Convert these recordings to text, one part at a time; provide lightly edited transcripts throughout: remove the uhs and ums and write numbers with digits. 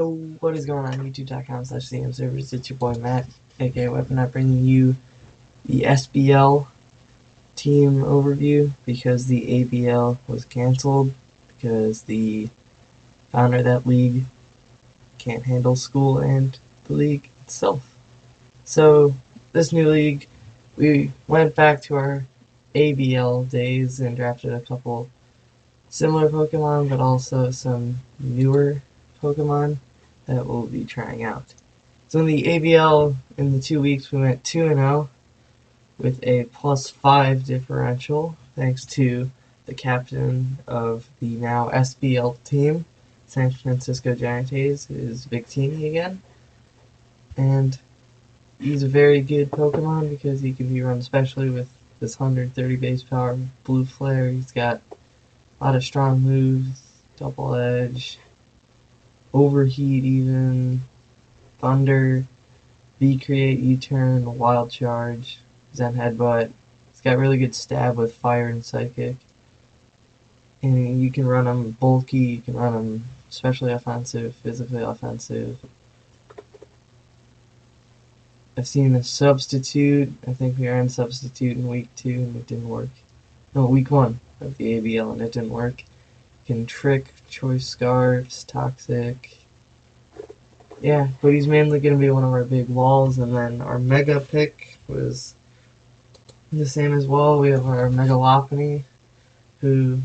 So what is going on youtube.com/CMservers? It's your boy Matt, aka WeaponNut, bringing you the SBL team overview because the ABL was cancelled because the founder of that league can't handle school and the league itself. So this new league, we went back to our ABL days and drafted a couple similar Pokemon, but also some newer Pokemon that we'll be trying out. So in the ABL, in the 2 weeks, we went 2-0 with a +5 differential, thanks to the captain of the now SBL team, San Francisco GiEnteis, is Victini again. And he's a very good Pokemon because he can be run especially with this 130 base power blue flare. He's got a lot of strong moves, double edge, overheat even, thunder, V-create, U-turn, wild charge, Zen headbutt. He's got really good stab with fire and psychic. And you can run him bulky, you can run him especially offensive, physically offensive. I've seen the substitute. I think we ran substitute in week 2 and it didn't work. No, week 1 of the ABL and it didn't work. You can trick, choice scarves, toxic. Yeah, but he's mainly going to be one of our big walls. And then our mega pick was the same as well. We have our Megalopony, who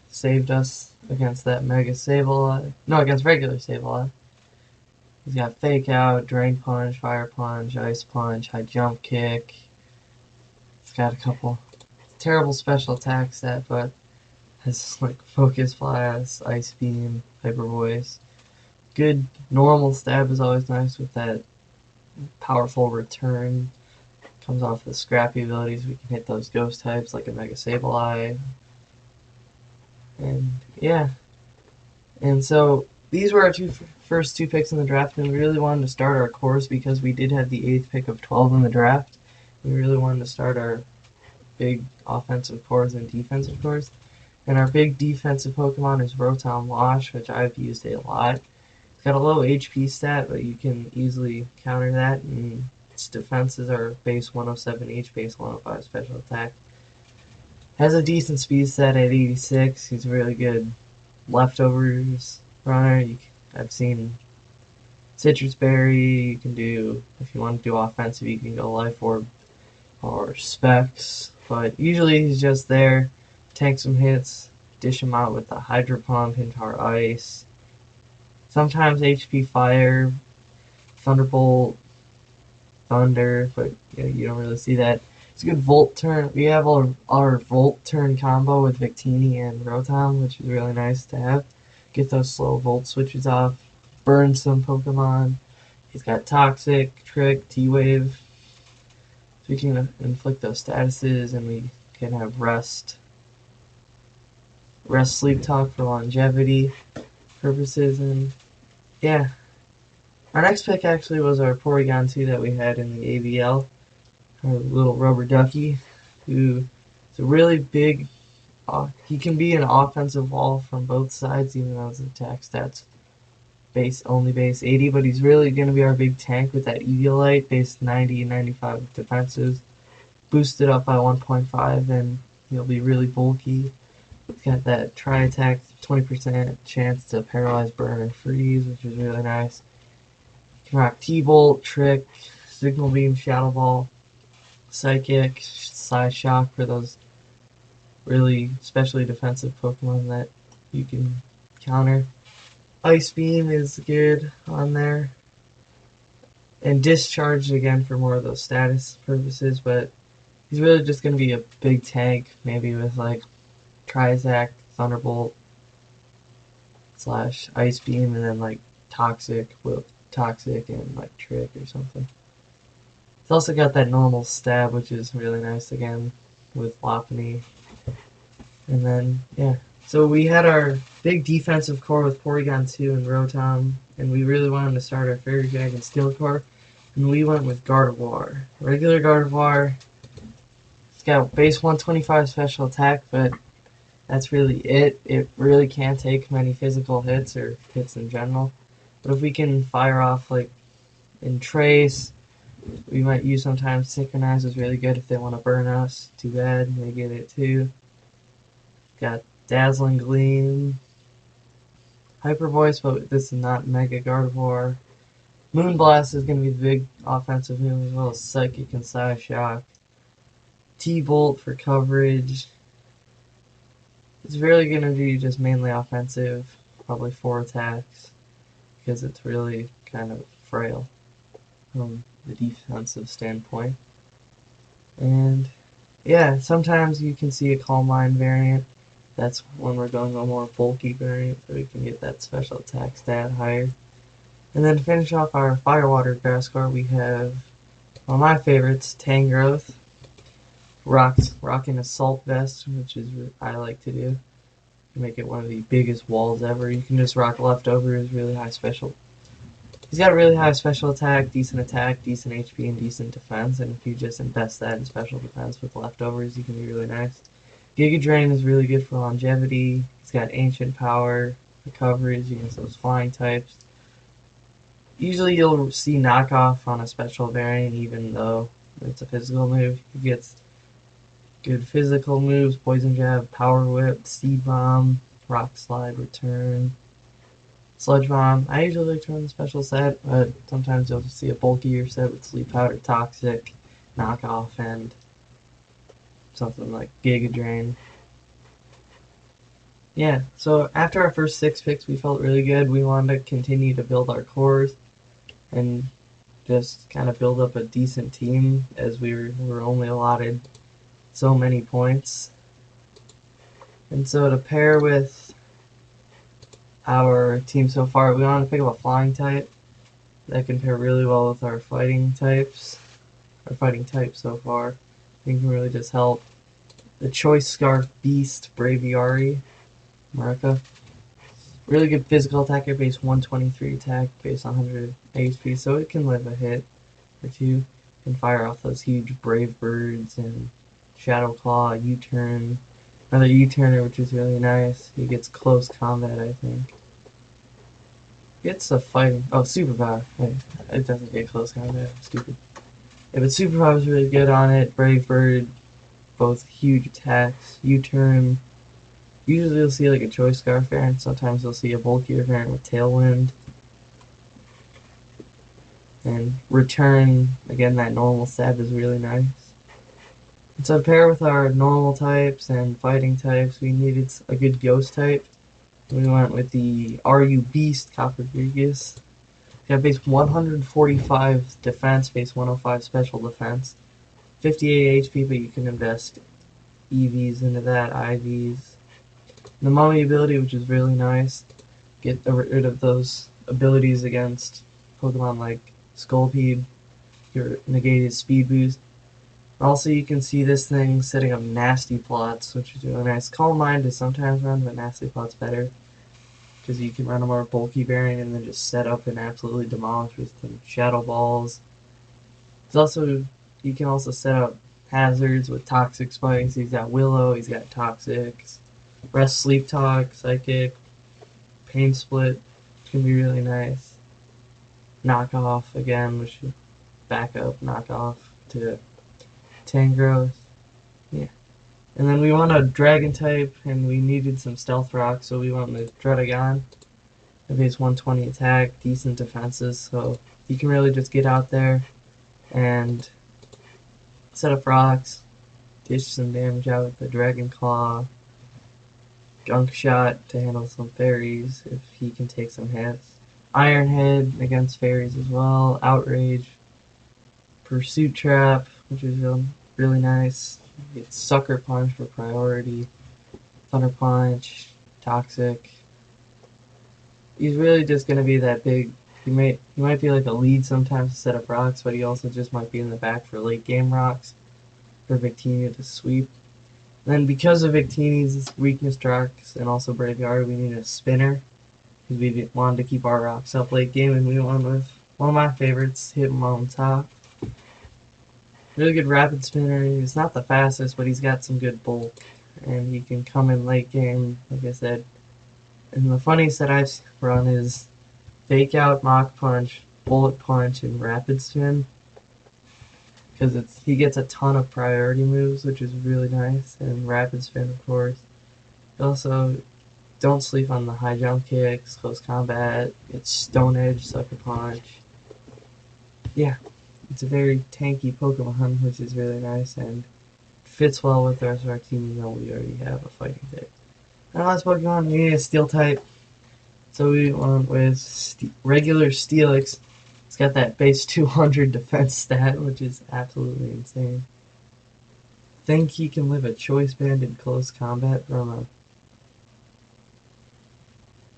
saved us against that Mega Sableye. No, against regular Sableye. He's got Fake Out, Drain Punch, Fire Punch, Ice Punch, High Jump Kick. It's got a couple terrible special attack set, but has like Focus Blast, Ice Beam, Hyper Voice. Good normal stab is always nice with that powerful return. Comes off the scrappy abilities. We can hit those ghost types like a Mega Sableye. And yeah. And so these were our first two picks in the draft, and we really wanted to start our course because we did have the 8th pick of 12 in the draft. We really wanted to start our big offensive cores and defensive cores. And our big defensive Pokemon is Rotom Wash, which I've used a lot. It's got a low HP stat, but you can easily counter that, and its defenses are base 107 H, base 105 special attack. Has a decent speed stat at 86. He's a really good leftovers runner. I've seen Citrus Berry. You can do, if you want to do offensive, you can go Life Orb or Specs. But usually he's just there, tank some hits, dish him out with the Hydro Pump, Hintar Ice. Sometimes HP Fire, Thunderbolt, Thunder, but you don't really see that. It's a good Volt turn. We have our Volt turn combo with Victini and Rotom, which is really nice to have. Get those slow Volt switches off, burn some Pokemon. He's got Toxic, Trick, T-Wave. So we can inflict those statuses, and we can have Rest, Sleep Talk for longevity purposes, and yeah. Our next pick actually was our Porygon 2 that we had in the ABL. Our little rubber ducky, who is a really big, he can be an offensive wall from both sides, even though his attack stats only base 80, but he's really going to be our big tank with that Eviolite, base 90 and 95 defenses, boosted up by 1.5, and he'll be really bulky. He's got that tri-attack, 20% chance to paralyze, burn, and freeze, which is really nice. You can rock T-Bolt, Trick, Signal Beam, Shadow Ball, Psychic, Psy Shock for those really specially defensive Pokemon that you can counter. Ice Beam is good on there. And Discharge again for more of those status purposes, but he's really just going to be a big tank, maybe with like Trizac, Thunderbolt, / Ice Beam, and then like Toxic and like Trick or something. It's also got that normal stab, which is really nice again with Lopunny. And then, yeah. So we had our big defensive core with Porygon 2 and Rotom, and we really wanted to start our Fairy Dragon Steel core, and we went with Gardevoir. Regular Gardevoir. It's got base 125 special attack, but that's really it. It really can't take many physical hits or hits in general. But if we can fire off like in trace, we might use sometimes. Synchronize is really good if they want to burn us. Too bad, they get it too. Got Dazzling Gleam, Hyper Voice, but this is not Mega Gardevoir. Moonblast is going to be the big offensive move, as well as Psychic and Psyshock. T-Bolt for coverage. It's really going to be just mainly offensive, probably 4 attacks, because it's really kind of frail from the defensive standpoint. And yeah, sometimes you can see a Calm Mind variant. That's when we're going a more bulky variant, so we can get that special attack stat higher. And then to finish off our Firewater Grass car, we have one of my favorites, Tangrowth. Rocking Assault Vest, which is I like to do. Make it one of the biggest walls ever. You can just rock Leftovers, really high special. He's got a really high special attack, decent HP, and decent defense. And if you just invest that in special defense with Leftovers, you can be really nice. Giga Drain is really good for longevity. He's got Ancient Power for coverage against those flying types. Usually you'll see knockoff on a special variant, even though it's a physical move. He gets good physical moves: Poison Jab, Power Whip, Seed Bomb, Rock Slide, Return, Sludge Bomb. I usually like to run the special set, but sometimes you'll just see a bulkier set with Sleep Powder, Toxic, Knockoff, and something like Giga Drain. Yeah, so after our first 6 picks, we felt really good. We wanted to continue to build our cores and just kind of build up a decent team, as we were only allotted so many points. And so to pair with our team so far, we want to pick up a flying type that can pair really well with our fighting types. Our fighting type so far, I think, can really just help. The Choice Scarf Beast Braviary, Marika. Really good physical attacker, base 123 attack, base 100 HP, so it can live a hit or two. Can fire off those huge Brave Birds and Shadow Claw, U-Turn, another U-Turner, which is really nice. He gets close combat, I think. Gets a fighting. Oh, Superpower. Wait, it doesn't get close combat. I'm stupid. Yeah, but Superpower is really good on it. Brave Bird, both huge attacks. U-Turn. Usually you'll see like a Choice Scarf variant. Sometimes you'll see a bulkier variant with Tailwind. And Return, again, that normal stab is really nice. And so to pair with our normal types and fighting types, we needed a good ghost type. We went with the RU Beast, Coppergigus. Got base 145 defense, base 105 special defense. 58 HP, but you can invest EVs into that, IVs. The Mummy ability, which is really nice. Get rid of those abilities against Pokemon like Scolpede. Your negated speed boost. Also, you can see this thing setting up nasty plots, which is really nice. Calm Mind is sometimes run, but nasty plots better, because you can run a more bulky variant and then just set up and absolutely demolish with some Shadow Balls. You can also set up hazards with Toxic Spikes. He's got Willow, he's got Toxics, Rest, Sleep Talk, Psychic, Pain Split, which can be really nice. Knockoff again, which is backup knockoff to Tangrowth. Yeah. And then we want a Dragon type, and we needed some Stealth Rock, so we went with Dredagon. It has 120 attack, decent defenses, so you can really just get out there and set up rocks, dish some damage out with the Dragon Claw, Gunk Shot to handle some fairies if he can take some hits. Iron Head against fairies as well, Outrage, Pursuit Trap, which is really nice. You get Sucker Punch for priority, Thunder Punch, Toxic. He's really just going to be that big. He might be like a lead sometimes to set up rocks, but he also just might be in the back for late game rocks for Victini to sweep. And then because of Victini's weakness to rocks and also Braviary, we need a spinner, because we wanted to keep our rocks up late game, and we went with one of my favorites, Hitmon Top. Really good rapid spinner. He's not the fastest, but he's got some good bulk, and he can come in late game, like I said. And the funniest that I've run is Fake Out, Mach Punch, Bullet Punch, and Rapid Spin. Because he gets a ton of priority moves, which is really nice, and Rapid Spin, of course. Also, don't sleep on the high jump kicks, close combat, it's Stone Edge, Sucker Punch. Yeah, it's a very tanky Pokemon, which is really nice, and fits well with the rest of our team, even though we already have a fighting type. Our last Pokemon, we need a Steel type. So we went with regular Steelix. It's got that base 200 defense stat, which is absolutely insane. Think he can live a Choice Band in close combat from a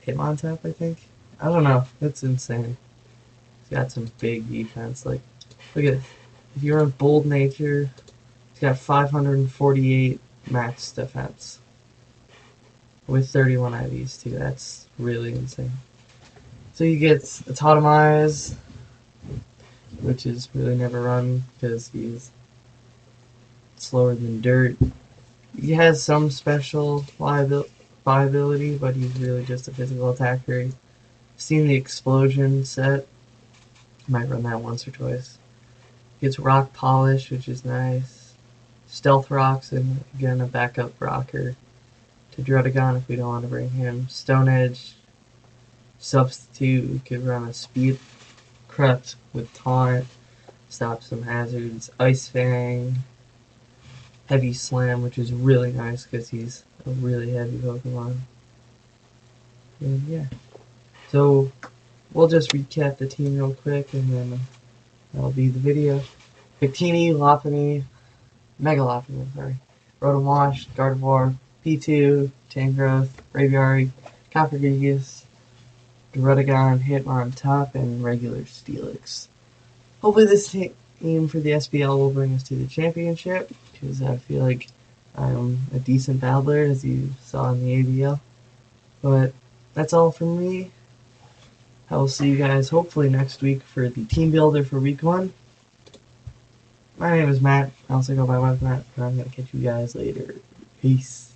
Hitmontop, I think? I don't know. It's insane. He's got some big defense. Like, look at it. If you're a Bold Nature, he's got 548 max defense. With 31 IVs, too. That's really insane. So he gets Atomize, which is really never run because he's slower than dirt. He has some special viability, but he's really just a physical attacker. I've seen the Explosion set. Might run that once or twice. Gets Rock Polish, which is nice. Stealth Rocks, and again a backup rocker to Druddigon if we don't want to bring him. Stone Edge. Substitute, we could run a Speed Crept with Taunt. Stop some hazards. Ice Fang. Heavy Slam, which is really nice because he's a really heavy Pokemon. And yeah. So we'll just recap the team real quick and then that'll be the video. Victini, Lopunny, Mega Lopunny, sorry. Rotom-Wash, Gardevoir, P2, Tangrowth, Braviary, Coppergigas, Druddigon, Hitmontop, and regular Steelix. Hopefully this team for the SBL will bring us to the championship, because I feel like I'm a decent battler, as you saw in the ABL. But that's all from me. I will see you guys hopefully next week for the team builder for week 1. My name is Matt. I also go by Matt, and I'm going to catch you guys later. Peace.